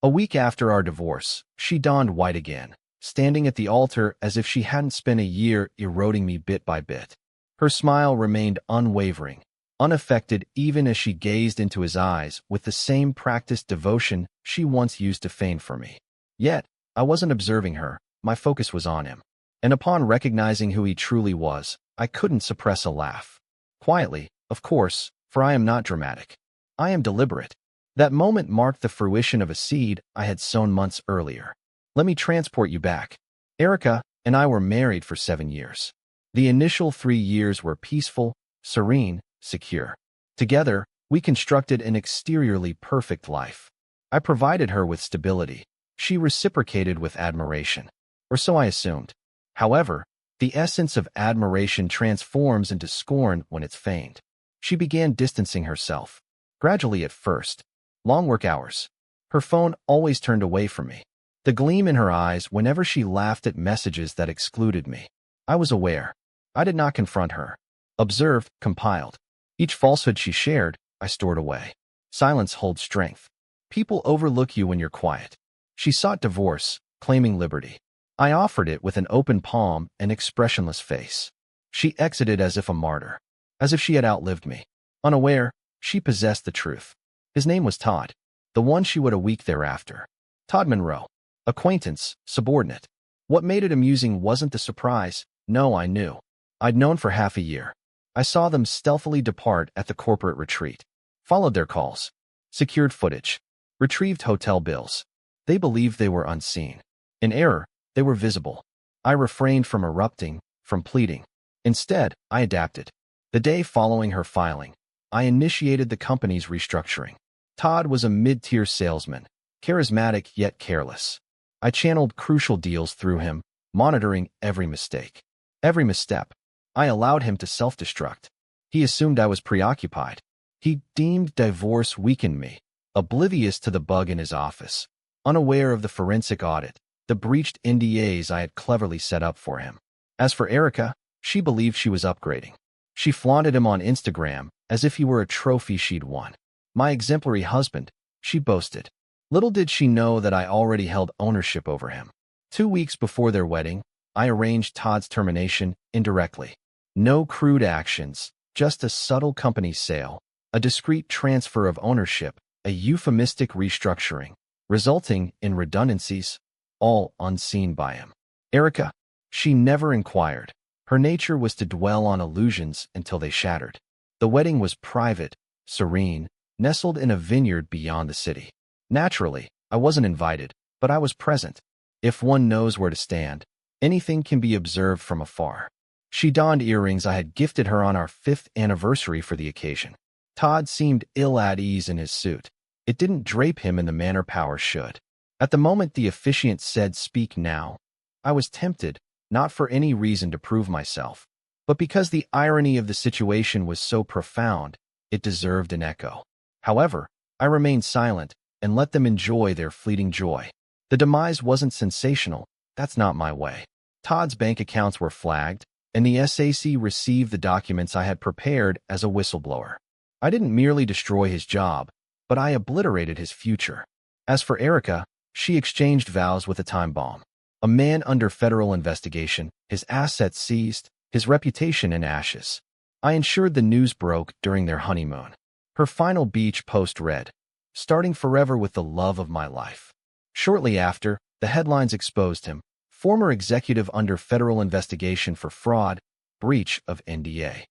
A week after our divorce, she donned white again, standing at the altar as if she hadn't spent a year eroding me bit by bit. Her smile remained unwavering, unaffected even as she gazed into his eyes with the same practiced devotion she once used to feign for me. Yet, I wasn't observing her, my focus was on him. And upon recognizing who he truly was, I couldn't suppress a laugh. Quietly, of course, for I am not dramatic. I am deliberate. That moment marked the fruition of a seed I had sown months earlier. Let me transport you back. Erica and I were married for 7 years. The initial 3 years were peaceful, serene, secure. Together, we constructed an exteriorly perfect life. I provided her with stability. She reciprocated with admiration. Or so I assumed. However, the essence of admiration transforms into scorn when it's feigned. She began distancing herself. Gradually at first. Long work hours. Her phone always turned away from me. The gleam in her eyes whenever she laughed at messages that excluded me. I was aware. I did not confront her. Observed, compiled. Each falsehood she shared, I stored away. Silence holds strength. People overlook you when you're quiet. She sought divorce, claiming liberty. I offered it with an open palm and expressionless face. She exited as if a martyr, as if she had outlived me. Unaware, she possessed the truth. His name was Todd, the one she would a week thereafter. Todd Monroe. Acquaintance, subordinate. What made it amusing wasn't the surprise. No, I knew. I'd known for half a year. I saw them stealthily depart at the corporate retreat. Followed their calls. Secured footage. Retrieved hotel bills. They believed they were unseen. In error, they were visible. I refrained from erupting, from pleading. Instead, I adapted. The day following her filing, I initiated the company's restructuring. Todd was a mid-tier salesman, charismatic yet careless. I channeled crucial deals through him, monitoring every mistake. Every misstep. I allowed him to self-destruct. He assumed I was preoccupied. He deemed divorce weakened me, oblivious to the bug in his office, unaware of the forensic audit, the breached NDAs I had cleverly set up for him. As for Erica, she believed she was upgrading. She flaunted him on Instagram as if he were a trophy she'd won. My exemplary husband, she boasted. Little did she know that I already held ownership over him. 2 weeks before their wedding, I arranged Todd's termination indirectly. No crude actions, just a subtle company sale, a discreet transfer of ownership, a euphemistic restructuring, resulting in redundancies, all unseen by him. Erica, she never inquired. Her nature was to dwell on illusions until they shattered. The wedding was private, serene, nestled in a vineyard beyond the city. Naturally, I wasn't invited, but I was present. If one knows where to stand, anything can be observed from afar. She donned earrings I had gifted her on our 5th anniversary for the occasion. Todd seemed ill at ease in his suit. It didn't drape him in the manner power should. At the moment the officiant said, "Speak now," I was tempted, not for any reason to prove myself, but because the irony of the situation was so profound, it deserved an echo. However, I remained silent and let them enjoy their fleeting joy. The demise wasn't sensational. That's not my way. Todd's bank accounts were flagged, and the SAC received the documents I had prepared as a whistleblower. I didn't merely destroy his job, but I obliterated his future. As for Erica, she exchanged vows with a time bomb. A man under federal investigation, his assets seized, his reputation in ashes. I ensured the news broke during their honeymoon. Her final beach post read, "Starting forever with the love of my life." Shortly after, the headlines exposed him, former executive under federal investigation for fraud, breach of NDA.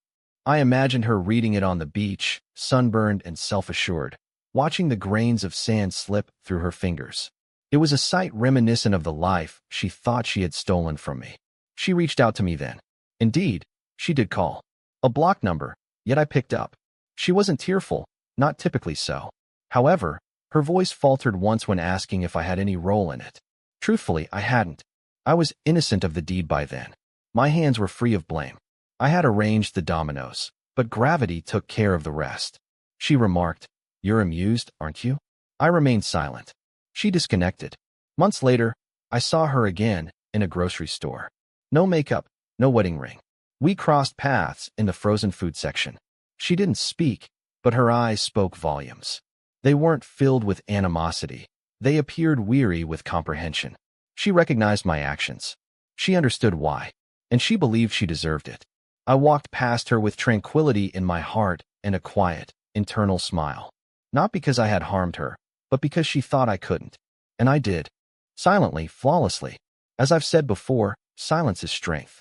I imagined her reading it on the beach, sunburned and self-assured, watching the grains of sand slip through her fingers. It was a sight reminiscent of the life she thought she had stolen from me. She reached out to me then. Indeed, she did call. A block number, yet I picked up. She wasn't tearful, not typically so. However, her voice faltered once when asking if I had any role in it. Truthfully, I hadn't. I was innocent of the deed by then. My hands were free of blame. I had arranged the dominoes, but gravity took care of the rest. She remarked, "You're amused, aren't you?" I remained silent. She disconnected. Months later, I saw her again in a grocery store. No makeup, no wedding ring. We crossed paths in the frozen food section. She didn't speak, but her eyes spoke volumes. They weren't filled with animosity, They appeared weary with comprehension. She recognized my actions. She understood why, and she believed she deserved it. I walked past her with tranquility in my heart and a quiet, internal smile. Not because I had harmed her, but because she thought I couldn't. And I did. Silently, flawlessly. As I've said before, silence is strength.